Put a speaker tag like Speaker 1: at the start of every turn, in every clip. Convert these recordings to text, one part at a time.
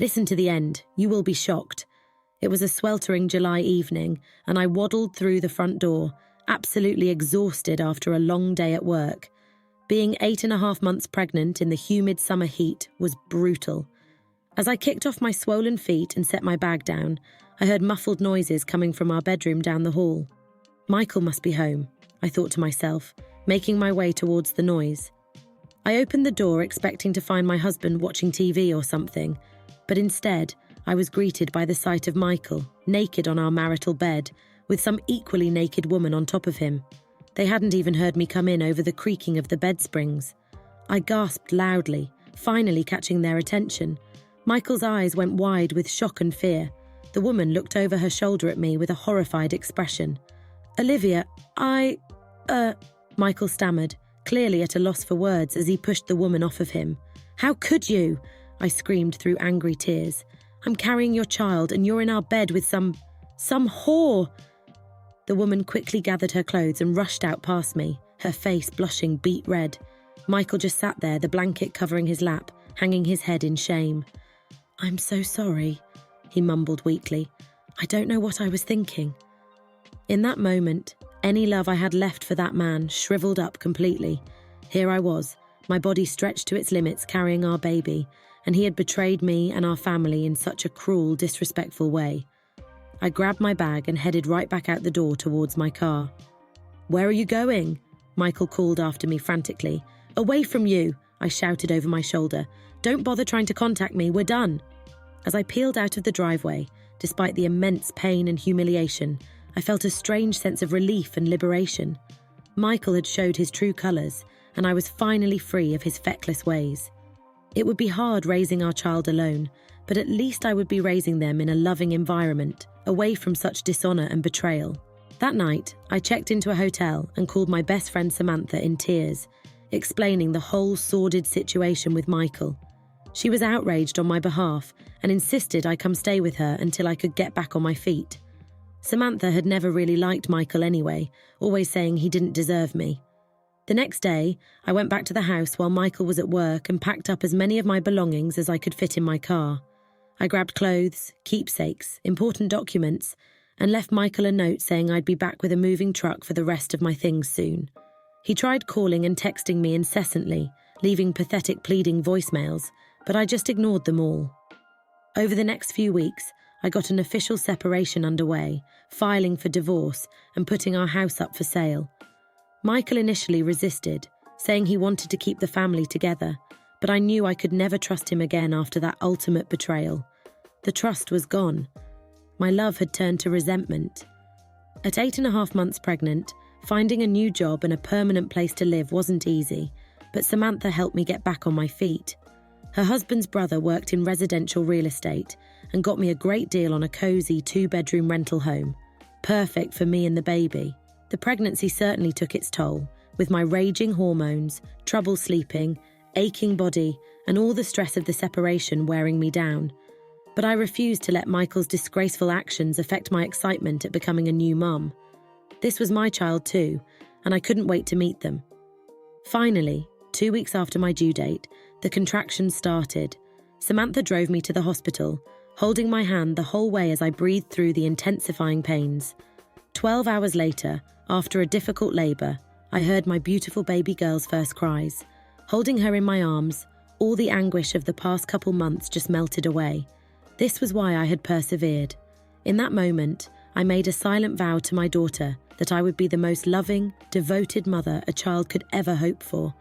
Speaker 1: Listen to the end. You will be shocked. It was a sweltering July evening, and I waddled through the front door, absolutely exhausted after a long day at work. Being 8.5 months pregnant in the humid summer heat was brutal. As I kicked off my swollen feet and set my bag down, I heard muffled noises coming from our bedroom down the hall. Michael must be home, I thought to myself, making my way towards the noise. I opened the door expecting to find my husband watching TV or something, but instead, I was greeted by the sight of Michael, naked on our marital bed, with some equally naked woman on top of him. They hadn't even heard me come in over the creaking of the bed springs. I gasped loudly, finally catching their attention. Michael's eyes went wide with shock and fear. The woman looked over her shoulder at me with a horrified expression. "Olivia, Michael stammered, clearly at a loss for words as he pushed the woman off of him. "How could you?" I screamed through angry tears. "I'm carrying your child and you're in our bed with some whore." The woman quickly gathered her clothes and rushed out past me, her face blushing beet red. Michael just sat there, the blanket covering his lap, hanging his head in shame. "I'm so sorry," he mumbled weakly. "I don't know what I was thinking." In that moment, any love I had left for that man shriveled up completely. Here I was, my body stretched to its limits carrying our baby, and he had betrayed me and our family in such a cruel, disrespectful way. I grabbed my bag and headed right back out the door towards my car. "Where are you going?" Michael called after me frantically. "Away from you," I shouted over my shoulder. "Don't bother trying to contact me, we're done." As I peeled out of the driveway, despite the immense pain and humiliation, I felt a strange sense of relief and liberation. Michael had showed his true colours, and I was finally free of his feckless ways. It would be hard raising our child alone, but at least I would be raising them in a loving environment, away from such dishonour and betrayal. That night, I checked into a hotel and called my best friend Samantha in tears, explaining the whole sordid situation with Michael. She was outraged on my behalf and insisted I come stay with her until I could get back on my feet. Samantha had never really liked Michael anyway, always saying he didn't deserve me. The next day, I went back to the house while Michael was at work and packed up as many of my belongings as I could fit in my car. I grabbed clothes, keepsakes, important documents, and left Michael a note saying I'd be back with a moving truck for the rest of my things soon. He tried calling and texting me incessantly, leaving pathetic pleading voicemails, but I just ignored them all. Over the next few weeks, I got an official separation underway, filing for divorce and putting our house up for sale. Michael initially resisted, saying he wanted to keep the family together, but I knew I could never trust him again after that ultimate betrayal. The trust was gone. My love had turned to resentment. At 8.5 months pregnant, finding a new job and a permanent place to live wasn't easy, but Samantha helped me get back on my feet. Her husband's brother worked in residential real estate and got me a great deal on a cosy 2-bedroom rental home, perfect for me and the baby. The pregnancy certainly took its toll, with my raging hormones, trouble sleeping, aching body, and all the stress of the separation wearing me down. But I refused to let Michael's disgraceful actions affect my excitement at becoming a new mum. This was my child too, and I couldn't wait to meet them. Finally, 2 weeks after my due date, the contractions started. Samantha drove me to the hospital, holding my hand the whole way as I breathed through the intensifying pains. 12 hours later, after a difficult labour, I heard my beautiful baby girl's first cries. Holding her in my arms, all the anguish of the past couple months just melted away. This was why I had persevered. In that moment, I made a silent vow to my daughter that I would be the most loving, devoted mother a child could ever hope for.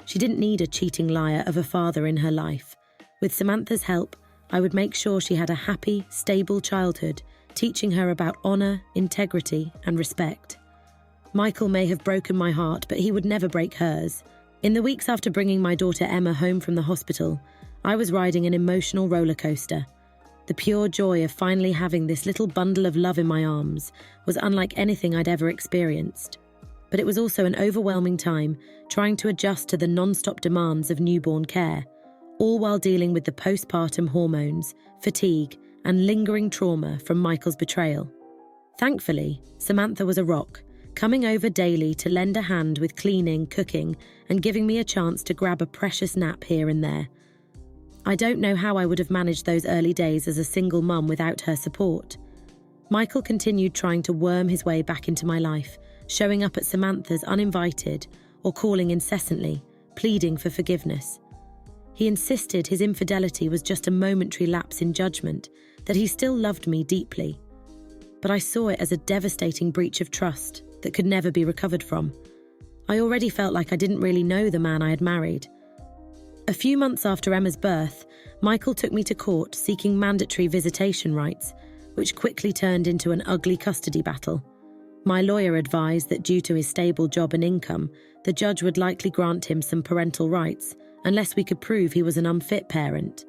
Speaker 1: She didn't need a cheating liar of a father in her life. With Samantha's help, I would make sure she had a happy, stable childhood, teaching her about honour, integrity, and respect. Michael may have broken my heart, but he would never break hers. In the weeks after bringing my daughter Emma home from the hospital, I was riding an emotional roller coaster. The pure joy of finally having this little bundle of love in my arms was unlike anything I'd ever experienced. But it was also an overwhelming time trying to adjust to the non-stop demands of newborn care, all while dealing with the postpartum hormones, fatigue, and lingering trauma from Michael's betrayal. Thankfully, Samantha was a rock, coming over daily to lend a hand with cleaning, cooking, and giving me a chance to grab a precious nap here and there. I don't know how I would have managed those early days as a single mum without her support. Michael continued trying to worm his way back into my life, showing up at Samantha's uninvited or calling incessantly, pleading for forgiveness. He insisted his infidelity was just a momentary lapse in judgment, that he still loved me deeply. But I saw it as a devastating breach of trust that could never be recovered from. I already felt like I didn't really know the man I had married. A few months after Emma's birth, Michael took me to court seeking mandatory visitation rights, which quickly turned into an ugly custody battle. My lawyer advised that due to his stable job and income, the judge would likely grant him some parental rights, unless we could prove he was an unfit parent.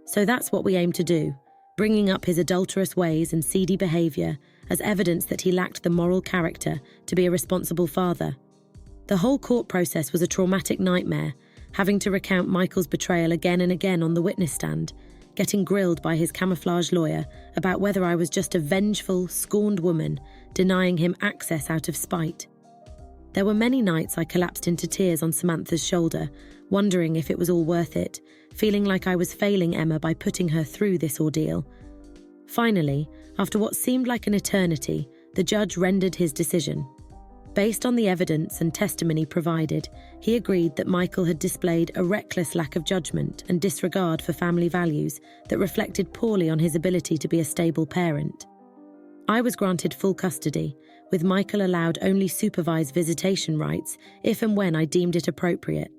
Speaker 1: So that's what we aimed to do, bringing up his adulterous ways and seedy behaviour as evidence that he lacked the moral character to be a responsible father. The whole court process was a traumatic nightmare, having to recount Michael's betrayal again and again on the witness stand, getting grilled by his camouflage lawyer about whether I was just a vengeful, scorned woman, denying him access out of spite. There were many nights I collapsed into tears on Samantha's shoulder, wondering if it was all worth it, feeling like I was failing Emma by putting her through this ordeal. Finally, after what seemed like an eternity, the judge rendered his decision. Based on the evidence and testimony provided, he agreed that Michael had displayed a reckless lack of judgment and disregard for family values that reflected poorly on his ability to be a stable parent. I was granted full custody, with Michael allowed only supervised visitation rights if and when I deemed it appropriate.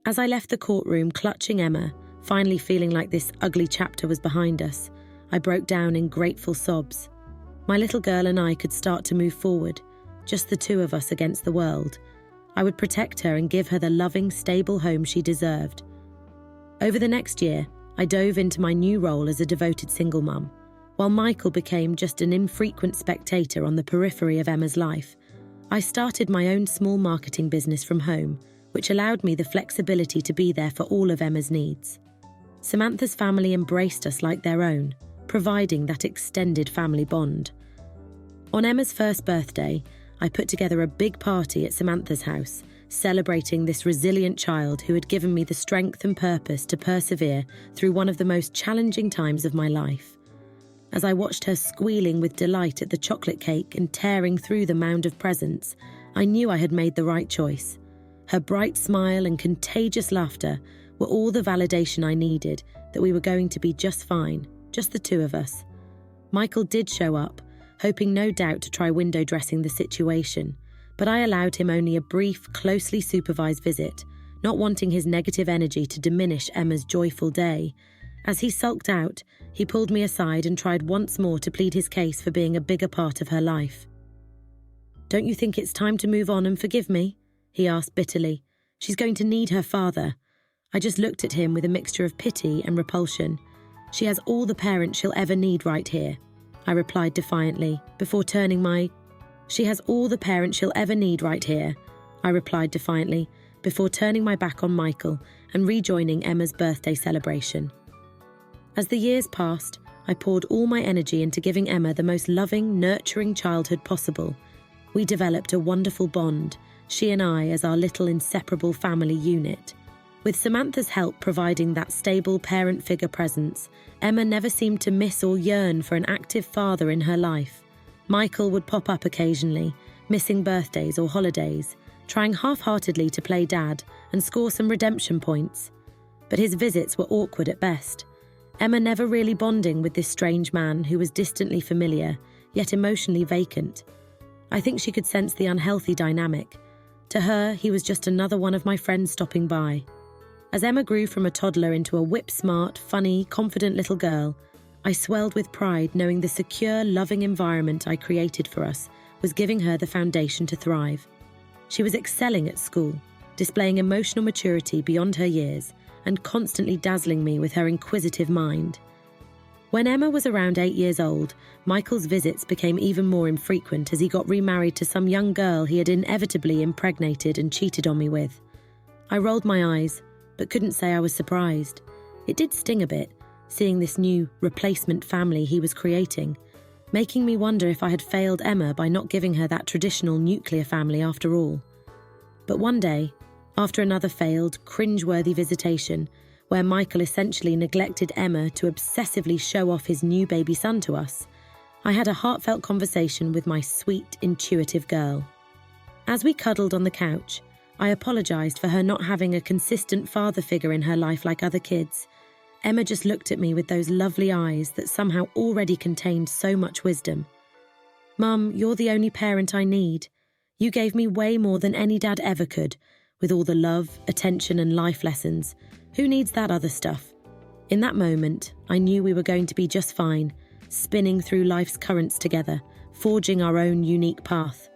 Speaker 1: As I left the courtroom clutching Emma, finally feeling like this ugly chapter was behind us, I broke down in grateful sobs. My little girl and I could start to move forward, just the two of us against the world. I would protect her and give her the loving, stable home she deserved. Over the next year, I dove into my new role as a devoted single mum, while Michael became just an infrequent spectator on the periphery of Emma's life. I started my own small marketing business from home, which allowed me the flexibility to be there for all of Emma's needs. Samantha's family embraced us like their own, providing that extended family bond. On Emma's first birthday, I put together a big party at Samantha's house, celebrating this resilient child who had given me the strength and purpose to persevere through one of the most challenging times of my life. As I watched her squealing with delight at the chocolate cake and tearing through the mound of presents, I knew I had made the right choice. Her bright smile and contagious laughter were all the validation I needed that we were going to be just fine, just the two of us. Michael did show up, hoping no doubt to try window dressing the situation, but I allowed him only a brief, closely supervised visit, not wanting his negative energy to diminish Emma's joyful day. As he sulked out, he pulled me aside and tried once more to plead his case for being a bigger part of her life. "Don't you think it's time to move on and forgive me?" he asked bitterly. "She's going to need her father." I just looked at him with a mixture of pity and repulsion. "She has all the parents she'll ever need right here," I replied defiantly, before turning my back on Michael and rejoining Emma's birthday celebration. As the years passed, I poured all my energy into giving Emma the most loving, nurturing childhood possible. We developed a wonderful bond, she and I as our little inseparable family unit. With Samantha's help providing that stable parent figure presence, Emma never seemed to miss or yearn for an active father in her life. Michael would pop up occasionally, missing birthdays or holidays, trying half-heartedly to play dad and score some redemption points. But his visits were awkward at best. Emma never really bonding with this strange man who was distantly familiar, yet emotionally vacant. I think she could sense the unhealthy dynamic. To her, he was just another one of my friends stopping by. As Emma grew from a toddler into a whip-smart, funny, confident little girl, I swelled with pride knowing the secure, loving environment I created for us was giving her the foundation to thrive. She was excelling at school, displaying emotional maturity beyond her years, and constantly dazzling me with her inquisitive mind. When Emma was around 8 years old, Michael's visits became even more infrequent as he got remarried to some young girl he had inevitably impregnated and cheated on me with. I rolled my eyes, but couldn't say I was surprised. It did sting a bit, seeing this new replacement family he was creating, making me wonder if I had failed Emma by not giving her that traditional nuclear family after all. But one day, after another failed, cringe-worthy visitation, where Michael essentially neglected Emma to obsessively show off his new baby son to us, I had a heartfelt conversation with my sweet, intuitive girl. As we cuddled on the couch, I apologised for her not having a consistent father figure in her life like other kids. Emma just looked at me with those lovely eyes that somehow already contained so much wisdom. "Mum, you're the only parent I need. You gave me way more than any dad ever could, with all the love, attention and life lessons. Who needs that other stuff?" In that moment, I knew we were going to be just fine, spinning through life's currents together, forging our own unique path.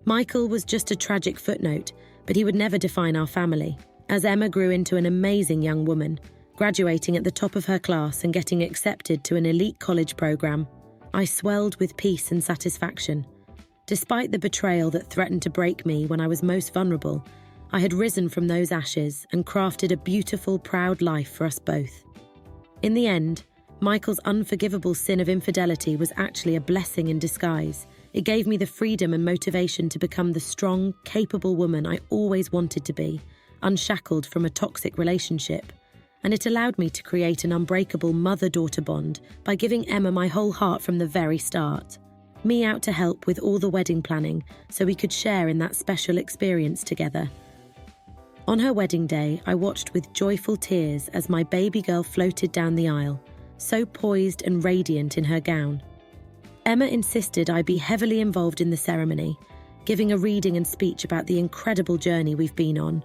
Speaker 1: Michael was just a tragic footnote, but he would never define our family. As Emma grew into an amazing young woman, graduating at the top of her class and getting accepted to an elite college program, I swelled with peace and satisfaction. Despite the betrayal that threatened to break me when I was most vulnerable, I had risen from those ashes and crafted a beautiful, proud life for us both. In the end, Michael's unforgivable sin of infidelity was actually a blessing in disguise. It gave me the freedom and motivation to become the strong, capable woman I always wanted to be, unshackled from a toxic relationship. And it allowed me to create an unbreakable mother-daughter bond by giving Emma my whole heart from the very start. Me out to help with all the wedding planning so we could share in that special experience together. On her wedding day, I watched with joyful tears as my baby girl floated down the aisle, so poised and radiant in her gown. Emma insisted I be heavily involved in the ceremony, giving a reading and speech about the incredible journey we've been on.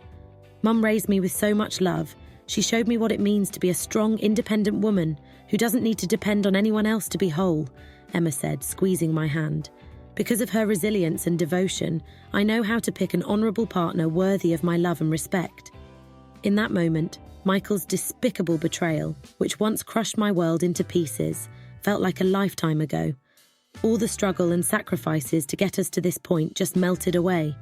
Speaker 1: Mum raised me with so much love. She showed me what it means to be a strong, independent woman who doesn't need to depend on anyone else to be whole, Emma said, squeezing my hand. Because of her resilience and devotion, I know how to pick an honourable partner worthy of my love and respect. In that moment, Michael's despicable betrayal, which once crushed my world into pieces, felt like a lifetime ago. All the struggle and sacrifices to get us to this point just melted away.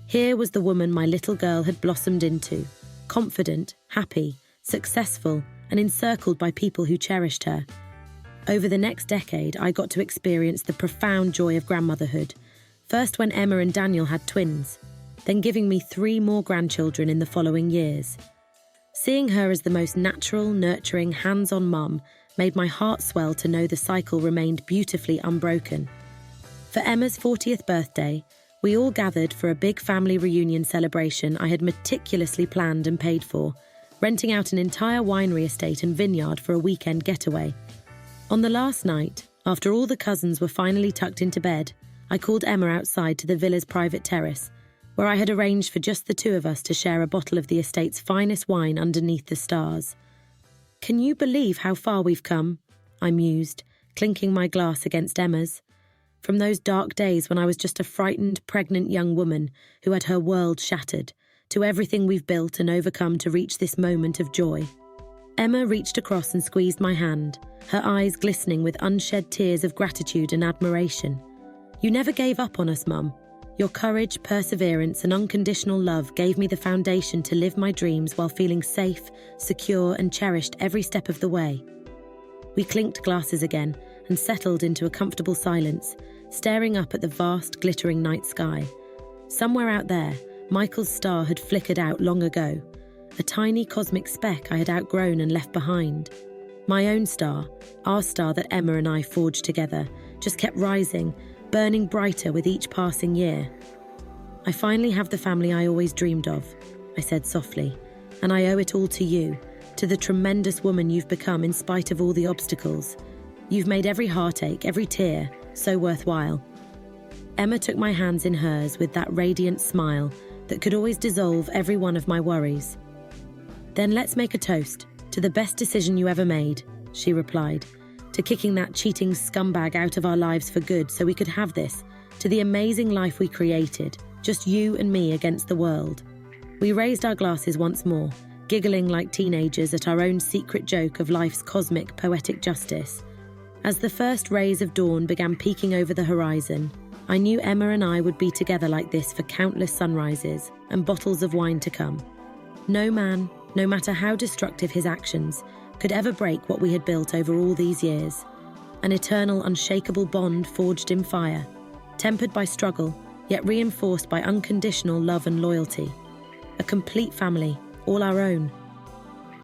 Speaker 1: Here was the woman my little girl had blossomed into, confident, happy, successful, and encircled by people who cherished her. Over the next decade, I got to experience the profound joy of grandmotherhood, first when Emma and Daniel had twins, then giving me 3 more grandchildren in the following years. Seeing her as the most natural, nurturing, hands-on mum made my heart swell to know the cycle remained beautifully unbroken. For Emma's 40th birthday, we all gathered for a big family reunion celebration I had meticulously planned and paid for, renting out an entire winery estate and vineyard for a weekend getaway. On the last night, after all the cousins were finally tucked into bed, I called Emma outside to the villa's private terrace, where I had arranged for just the 2 of us to share a bottle of the estate's finest wine underneath the stars. "Can you believe how far we've come?" I mused, clinking my glass against Emma's. From those dark days when I was just a frightened, pregnant young woman who had her world shattered, to everything we've built and overcome to reach this moment of joy. Emma reached across and squeezed my hand, her eyes glistening with unshed tears of gratitude and admiration. "You never gave up on us, Mum. Your courage, perseverance, and unconditional love gave me the foundation to live my dreams while feeling safe, secure, and cherished every step of the way." We clinked glasses again and settled into a comfortable silence, staring up at the vast, glittering night sky. Somewhere out there, Michael's star had flickered out long ago, a tiny cosmic speck I had outgrown and left behind. My own star, our star that Emma and I forged together, just kept rising, burning brighter with each passing year. "I finally have the family I always dreamed of," I said softly, "and I owe it all to you, to the tremendous woman you've become in spite of all the obstacles. You've made every heartache, every tear, so worthwhile." Emma took my hands in hers with that radiant smile that could always dissolve every one of my worries. "Then let's make a toast to the best decision you ever made," she replied, "to kicking that cheating scumbag out of our lives for good so we could have this, to the amazing life we created, just you and me against the world." We raised our glasses once more, giggling like teenagers at our own secret joke of life's cosmic, poetic justice. As the first rays of dawn began peeking over the horizon, I knew Emma and I would be together like this for countless sunrises and bottles of wine to come. No man, no matter how destructive his actions, could ever break what we had built over all these years. An eternal, unshakable bond forged in fire, tempered by struggle, yet reinforced by unconditional love and loyalty. A complete family, all our own.